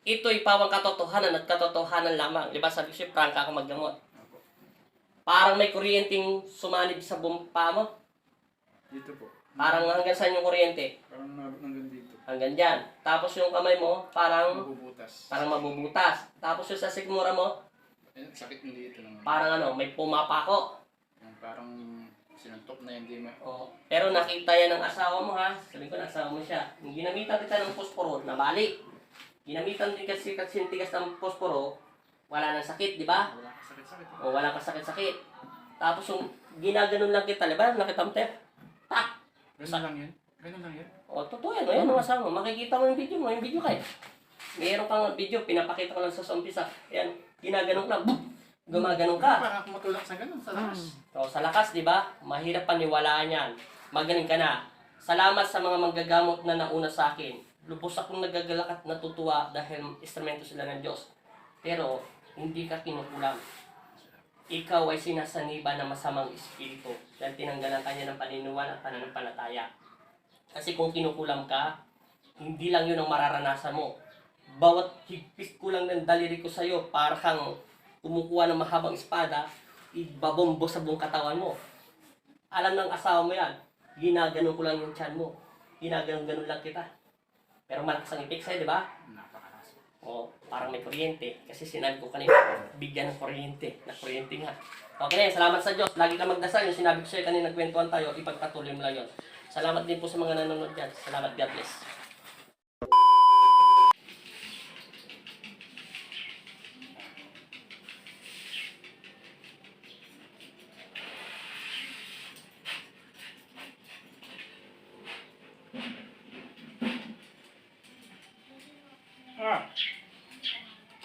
ito'y pawang katotohanan at katotohanan lamang. Di ba sabi ko siya, prangka ako maggamot. Parang may kuryenteng sumanib sa bumpa mo. Dito po. Parang hanggang saan yung kuryente? Parang hanggang dito. Hanggang dyan. Tapos yung kamay mo, parang Mabubutas. mabubutas. Tapos yung sa sikmura mo, Sakit ng dito naman. parang may pumapako. Parang sinuntok na hindi Oh. Pero nakita yan ng asawa mo ha. Sabi ko, asawa mo siya. Ginamitan kita ng posporo, nabali. Ginamitan din kasi tigas ng posporo, wala nang sakit, di ba? Wala ka sakit-sakit. O wala ka sakit-sakit. Tapos yung ginaganon lang kita, di ba? Nakita mo tayo? Tak! Ganun lang yan? Ganun lang yan? O, totoo yan. Ayan ang asawa mo. Makikita mo yung video mo. Yung video kayo. Meron kang video, pinapakita ko lang sa umpisa. Ayan, ginaganon ka lang. Gumaganon ka. Parang ako matulak sa ganun, sa lakas. So, sa lakas, di ba? Mahirap paniwalaan yan. Magaling ka na. Salamat sa mga manggagamot na nauna sa akin. Lubos akong nagagalak at natutuwa dahil instrumento sila ng Diyos. Pero, hindi ka kinukulam. Ikaw ay sinasaniba ng masamang espiritu dahil tinanggalan kanya ng paniniwala at pananampalataya. Kasi kung kinukulam ka, hindi lang yun ang mararanasan mo. Bawat higpit ko lang ng daliri ko sa'yo, para kang kumukuha ng mahabang espada, ibabombo sa buong katawan mo. Alam ng asawa mo yan, ginaganon ko lang yung tiyan mo. Ginaganon-ganon lang kita. Pero malakas ang ipik sa'yo, di ba? Napakalakas. O, parang may kuryente. Kasi sinabi ko kanina, bigyan ng kuryente. Na kuryente nga. Okay na yan, salamat sa Diyos. Lagi ka magdasal. Yung sinabi ko sa'yo kanina, nagkwentuhan tayo, ipagpatuloy mo lang yun. Salamat din po sa mga nanonood dyan. Salamat, God bless.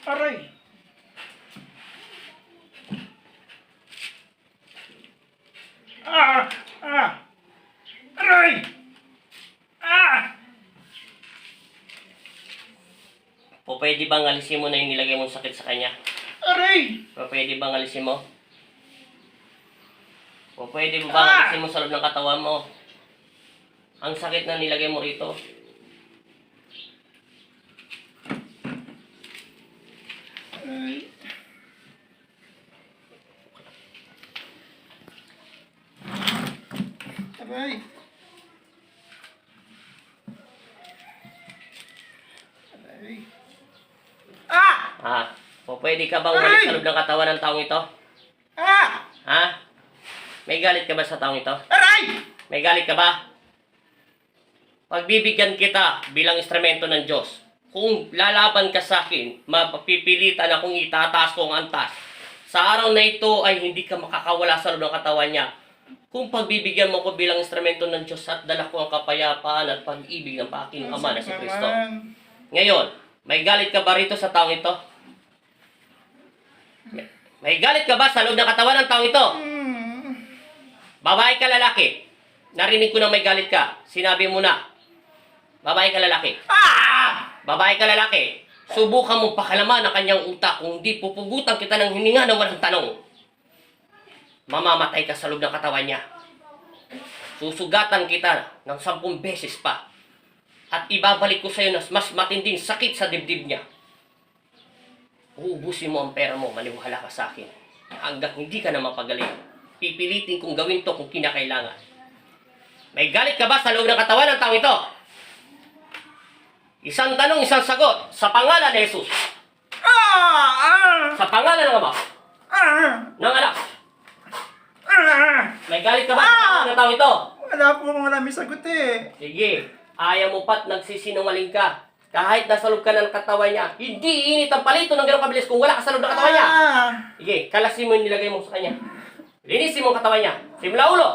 Aray! Aray! O pwede bang alisin mo na yung nilagay mong sakit sa kanya? Aray! O pwede bang alisin mo? O pwede mo bang alisin mo sa loob ng katawan mo? Ang sakit na nilagay mo rito. Aray! Aray! Aray! O pwede ka bang umalis sa loob ng katawan ng taong ito? Ha? May galit ka ba sa taong ito? Aray! May galit ka ba? Pagbibigyan kita bilang instrumento ng Diyos. Kung lalaban ka sa akin, mapipilitan akong itataas ko ang antas. Sa araw na ito ay hindi ka makakawala sa loob ng katawan niya. Kung pagbibigyan mo ko bilang instrumento ng Diyos at dala ko ang kapayapaan at pag-ibig ng aking Ama na si Kristo. Ngayon, may galit ka ba rito sa taong ito? May galit ka ba sa loob ng katawan ng taong ito? Babae ka lalaki? Narinig ko na may galit ka. Sinabi mo na. Babae ka lalaki? Babae ka lalaki? Subukan mong pakalaman ang kanyang utak kung di pupugutan kita ng hininga na walang tanong. Mamamatay ka sa loob ng katawan niya. Susugatan kita ng 10 beses pa. At ibabalik ko sa iyo na mas matinding sakit sa dibdib niya. Uubusin mo ang pera mo, maniwala ka sa akin. Hanggang hindi ka na mapagaling. Pipilitin kong gawin to kung kinakailangan. May galit ka ba sa loob ng katawan ng taong ito? Isang tanong, isang sagot. Sa pangalan ni Jesus. Sa pangalan ng Ama. Ng Anak. May galit ka ba sa katawan ng taong ito? Wala po marami sagot eh. Sige. Ayaw mo pa't nagsisinungaling ka. Kahit nasa loob ka ng katawan niya, hindi init ang palito ng gano'ng kabilis kung wala ka sa loob ng katawan niya. Sige, kalasin mo yung nilagay mo sa kanya. Linisin mo ang katawan niya. Simula ulo.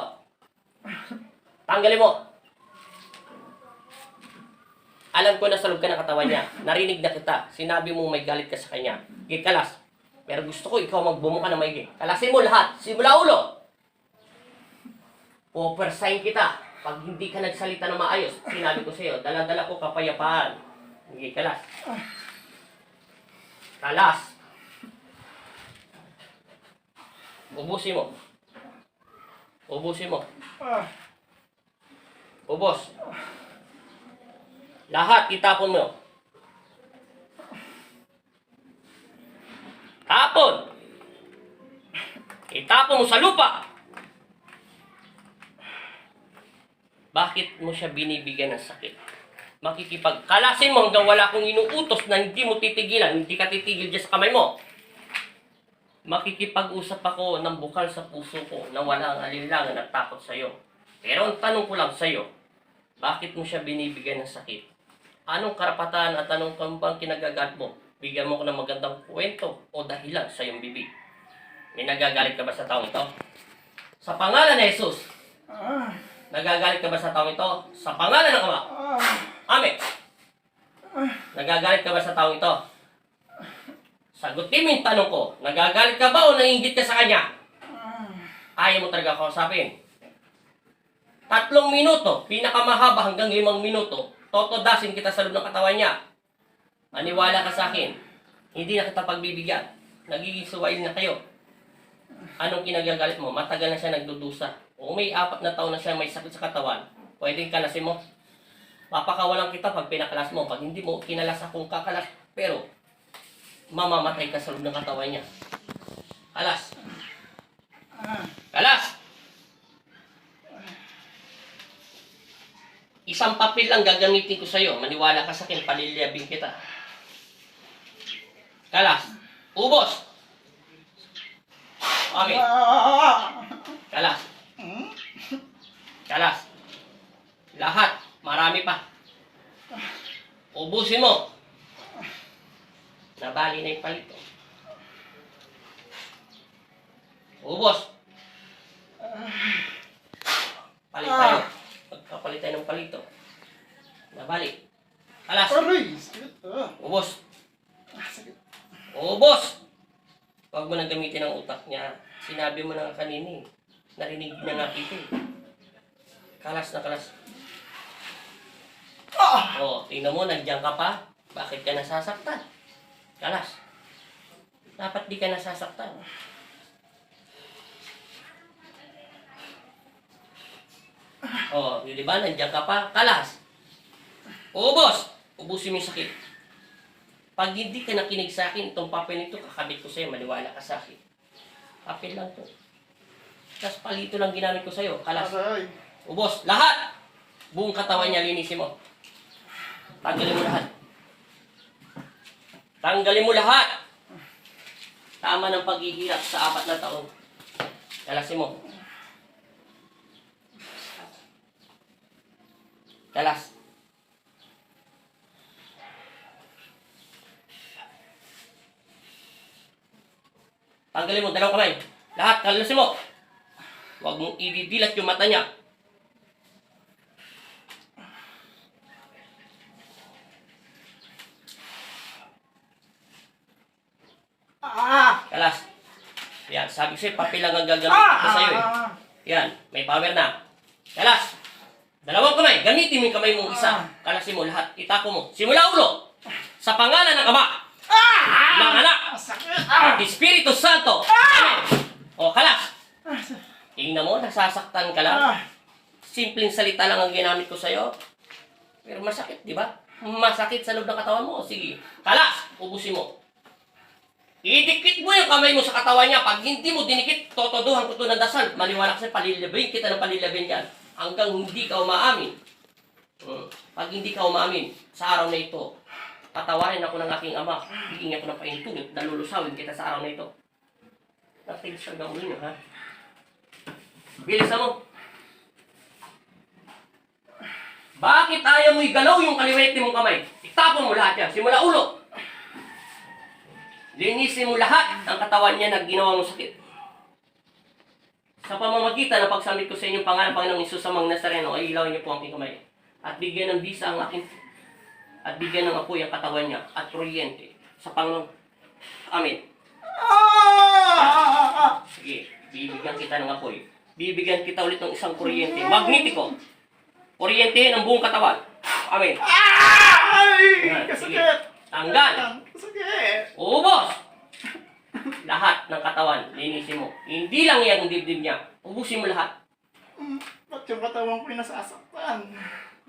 Tanggalin mo. Alam ko na sa loob ka ng katawan niya. Narinig na kita. Sinabi mo may galit ka sa kanya. Sige, kalas. Pero gusto ko ikaw magbumuka na maigi. Kalasin mo lahat. Simula ulo. Pupersahin kita. Pag hindi ka nagsalita na maayos, sinabi ko sa iyo, dala-dala ko kapayapaan. Sige, kalas. Kalas. Ubusin mo. Ubusin mo. Ubos. Lahat itapon mo. Itapon mo sa lupa! Bakit mo siya binibigyan ng sakit? Makikipagkalasin mo hanggang wala akong inuutos na hindi mo titigilan, hindi ka titigil dyan sa kamay mo. Makikipag-usap ako ng bukal sa puso ko na walang alinlangan at takot sa'yo. Pero ang tanong ko lang sa'yo, bakit mo siya binibigyan ng sakit? Anong karapatan at anong kambang kinagagat mo? Bigyan mo ko ng magandang kwento o dahilan sa iyong bibig. May nagagalit ka ba sa taong ito? Sa pangalan ni Jesus, Ah. nagagalit ka ba sa taong ito? Sa pangalan ng Ama. Ah. Amen. Nagagalit ka ba sa taong ito? Sagutin mo yung tanong ko. Nagagalit ka ba o naiingit ka sa kanya? Ayaw mo talaga kausapin. 3 minuto, pinakamahaba hanggang 5 minuto, totodasin kita sa loob ng katawan niya. Maniwala ka sa akin. Hindi na kita pagbibigyan. Nagiging suwail na kayo. Anong kinagagalit mo? Matagal na siya nagdudusa. Kung may 4 na taon na siya may sakit sa katawan, pwedeng kalasin mo. Papakawalan kita pag pinakalas mo. Pag hindi mo kinalas akong kakalas, pero mamamatay ka sa loob ng katawan niya. Kalas. Kalas! Isang papel lang gagamitin ko sa'yo. Maniwala ka sa akin, paliliyabing kita. Kalas. Ubos! Okay. Kalas. Kalas. Lahat. Marami pa. Ubusin mo. Nabali na yung palito. Ubos. Palit tayo. Pagkapalit tayo ng palito. Nabali. Kalas. Aray! Sakit. Ubos. Sakit. Ubos! Huwag mo nang gamitin ang utak niya. Sinabi mo na nga kanina eh. Narinig na nga kita eh. Kalas na kalas. Oh, tingnan mo, nandiyan ka pa. Bakit ka nasasaktan? Kalas. Dapat di ka nasasaktan. Oh, di ba? Nandiyan ka pa. Kalas. Ubos! Ubusin mo yung sakit. Pag hindi ka nakinig sa akin, itong papel nito, kakabit ko sa'yo, maniwala ka sa akin. Papel lang to. Tapos palito lang ginamit ko sa'yo. Kalas. Aray! Ubos. Lahat! Buong katawan niya, linisin mo. Tanggalin mo lahat. Tanggalin mo lahat! Tama ng paghihirap sa 4 na taon. Kalasin mo. Kalas. Tanggalin mo, 2 kamay. Lahat, kalasin mo. Huwag mong ididilat yung mata niya. Kalas. Yan, sabi ko sa'yo, papel lang ang gagamitin ko sa'yo eh. Yan, may power na. Kalas. 2 kamay, gamitin mo yung kamay mong isa. Kalasin mo lahat, itapo mo. Simula ulo. Sa pangalan ng Ama, ng Anak, Sakit! at Espiritu Santo. Amen. O, kalas. Tingnan mo, nasasaktan ka lang. Simpleng salita lang ang ginamit ko sa'yo. Pero masakit, di ba? Masakit sa loob ng katawan mo. Sige, kalas. Ubusin mo. Idikit mo yung kamay mo sa katawan niya. Pag hindi mo dinikit, totoduhan ko ito ng dasal. Maniwala ka sa palilabing kita ng palilabing yan. Hanggang hindi ka umaamin. Pag hindi ka umaamin, sa araw na ito, patawarin ako ng aking Ama. Hihingi ako ng pahintulot. Nalulusawin kita sa araw na ito. Natilis ang gawin nyo, ha? Bilisan mo. Bakit ayaw mo igalaw yung kaliwete mong kamay? Itapon mo lahat yan. Simula ulo. Linisin mo lahat ang katawan niya na ginawa mong sakit. Sa pamamagitan ng pagsamit ko sa inyong pangalan, Panginoong Isus sa mga Nazareno, ay ilawin niyo po ang aking kamay. At bigyan ng bisa ang aking, at bigyan ng apoy ang katawan niya, at kuryente sa Panginoon. Amen. Sige, bibigyan kita ng apoy. Bibigyan kita ulit ng isang kuryente. Magnetiko. Kuryente ng buong katawan. Amen. Ay! Sige. Kasakit! Tanggal. Kasakit! Ubos! Lahat ng katawan, linisin mo. Hindi lang yan ang dibdib niya. Ubusin mo lahat. Ba't yung katawan ko'y nasasaktan?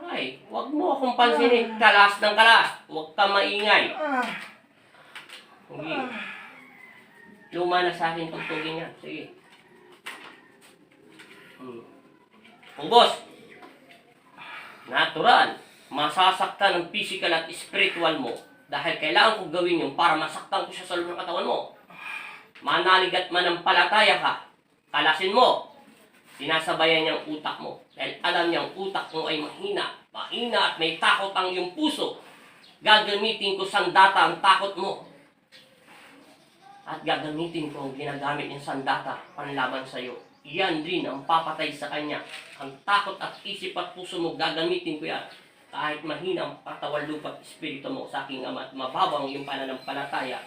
Ay, huwag mo akong pansinin. Kalas ng kalas. Huwag ka maingay. Hindi. Luma na sa akin tugtugin niya. Sige. Ubos. Natural. Masasaktan ang physical at spiritual mo. Dahil kailangan kong gawin yun para masaktan ko siya sa loob ng katawan mo. Manalig at manampalataya ka. Kalasin mo. Sinasabayan niya ang utak mo. Dahil alam niya ang utak mo ay mahina. Mahina at may takot ang iyong puso. Gagamitin ko sandata ang takot mo. At gagamitin ko ang ginagamit ng sandata panlaban sa iyo. Yan din ang papatay sa kanya. Ang takot at isip at puso mo, gagamitin ko yan. Kahit mahina ang katawan, lupa at espiritu mo sa aking ama at mababaw ang iyong pananampalataya,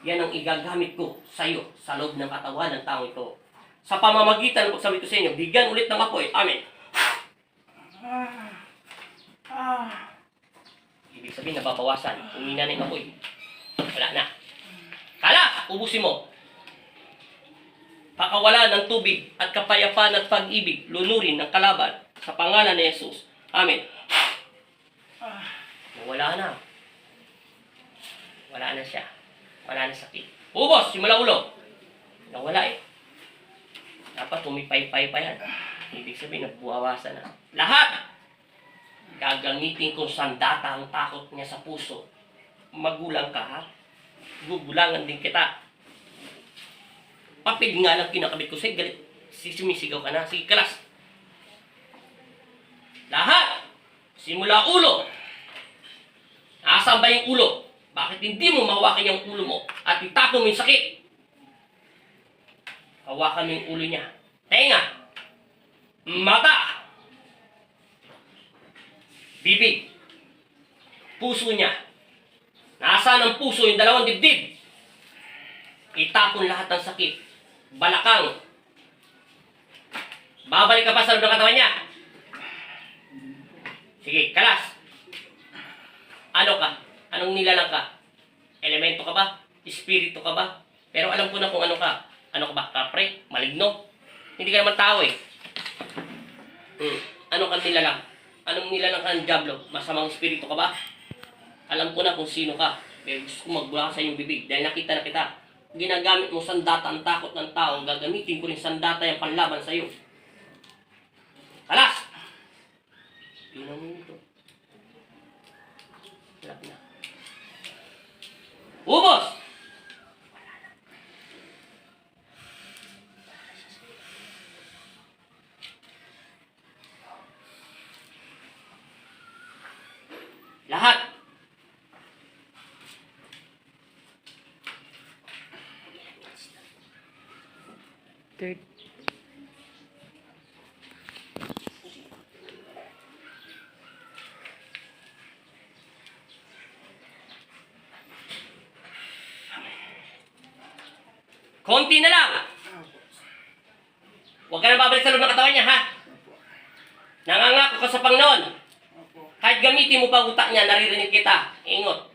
yan ang igagamit ko sa iyo sa loob ng katawan ng tao ito. Sa pamamagitan ng pagsabi ko sa inyo, bigyan ulit ng apoy. Amen. Ibig sabihin, nababawasan. Umina na yung apoy. Wala na. Kala, ubusin mo. Pakawalan ng tubig at kapayapaan at pag-ibig, lunurin ng kalaban sa pangalan ni Jesus. Amen. Wala na. Wala na siya. Wala na sakit. Ubos, simula ulo. Nawala eh. Dapat tumipay-pay pa yan. Ibig sabihin, nagbuwawasan na. Lahat! Gagamitin kong sandata ang takot niya sa puso. Magulang ka ha? Gugulangan din kita. Papig nga lang kinakabit ko sa'yo, galit. Sumisigaw ka na. Sige, kalas. Lahat! Simula ulo. Nasaan ba yung ulo? Bakit hindi mo mahawakan yung ulo mo at itapon mo yung sakit? Hawakan mo yung ulo niya. Tenga. Mata. Bibig. Puso niya. Nasaan ang puso? Yung dalawang dibdib. Itapon lahat ng sakit. Balakang. Babalik ka pa sa loob ng katawan niya. Sige, kalas. Ano ka? Anong nilalang ka? Elemento ka ba? Espiritu ka ba? Pero alam ko na kung ano ka. Ano ka ba? Kapre? Maligno? Hindi ka naman tao eh. Ano ka nilalang? Anong nilalang ka ng Diablo? Masamang espiritu ka ba? Alam ko na kung sino ka. Pero gusto ko magbula sa iyong bibig. Dahil nakita na kita. Ginagamit mo sandata ang takot ng tao. Gagamitin ko rin sandata yung panlaban sa iyo. Kalas! Tingnan mo ito. Wala na. Ubos! Lahat. Third. Konti na lang. Huwag ka na babalik sa loob ng katawan niya, ha? Nangangako ka sa Panginoon. Kahit gamitin mo pa utak niya, naririnig kita. Ingot.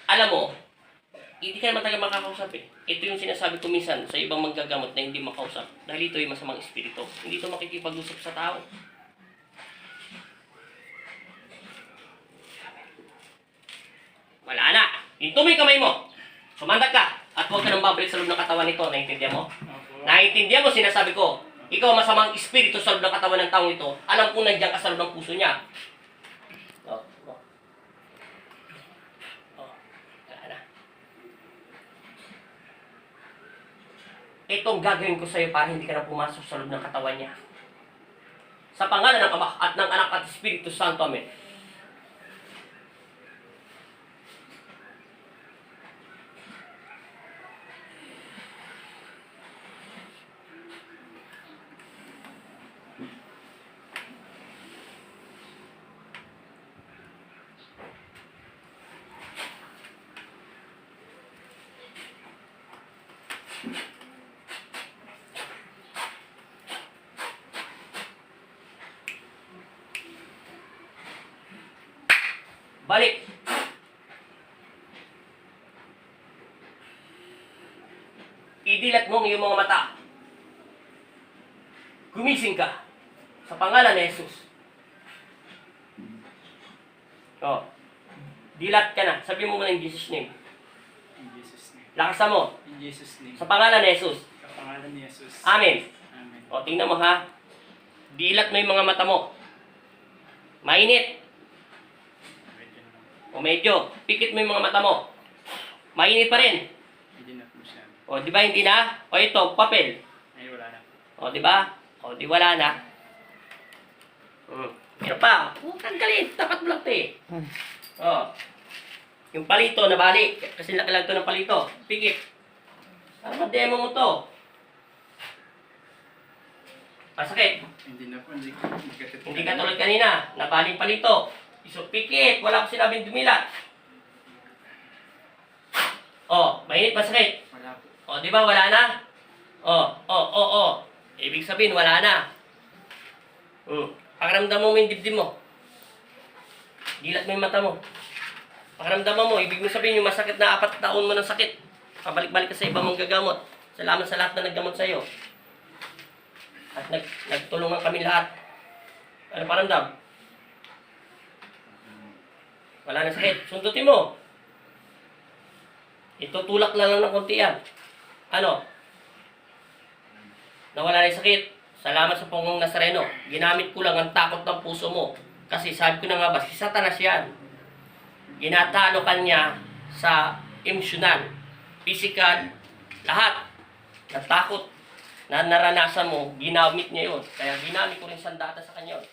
Alam mo, hindi ka naman taga makakausap eh. Ito yung sinasabi ko minsan sa ibang manggagamot na hindi makausap. Dahil ito yung masamang espiritu. Hindi ito makikipag-usap sa tao. Wala na. Hinto mo yung kamay mo. Sumandag ka. At huwag ka nang babalik sa loob ng katawan nito. Naiintindihan mo? Naiintindihan mo sinasabi ko. Ikaw masamang espiritu sa loob ng katawan ng taong ito. Alam kong nandiyan ka sa loob ng puso niya. Wala na. Ito ang gagawin ko sa iyo para hindi ka na pumasok sa loob ng katawan niya. Sa pangalan ng Ama at ng Anak at Espiritu Santo. Amen. Balik. Idilat mo ang iyong mga mata. Gumising ka sa pangalan ni Jesus. Oh. Dilat ka na. Sabi mo muna in Jesus' name. In Jesus' name. Lakasan mo. In Jesus' name. Sa pangalan ni Jesus. Sa pangalan pangalan ni Jesus. Amen. Amen. O, tingnan mo ha. Dilat mo yung mga mata mo. Mainit. Medyo na. O medyo. Pikit mo yung mga mata mo. Mainit pa rin. Hindi na po siya. O, di ba hindi na? O ito, papel. Ay, wala na. O, di ba? O, di wala na. Pero pa, huwag kang galit. Dapat mo lang ito eh. O. Yung palito, nabali. Kasi laki-lag to ng palito. Pikit. Para ma-demo mo to. Masakit. Hindi na po. Hindi ka Hindi ka tulad kanina. Nabali yung palito. Iso, pikit. Wala ko sinabing dumilat. O, mainit, masakit. Wala po. O, di ba wala na? O. Ibig sabihin, wala na. Pakiramdam mo yung dibdib mo. Dilat mo yung mata mo. Pakiramdam mo, ibig mo sabihin yung masakit na 4 taon mo ng sakit. Pabalik-balik ka sa ibang manggagamot. Salamat sa lahat na naggamot sa iyo. At nagtulungan kami lahat. Ano pakiramdam? Wala na sakit. Sundutin mo. Itutulak lang ng konti yan. Ano? Nawala na yung sakit. Salamat sa Panginoong Nazareno. Ginamit ko lang ang takot ng puso mo. Kasi sabi ko na nga ba, si Satanas yan. Ginatalo ka niya sa emosyonal, physical, lahat. Na takot na naranasan mo, ginamit niya yun. Kaya ginamit ko rin sandata sa kanya yun.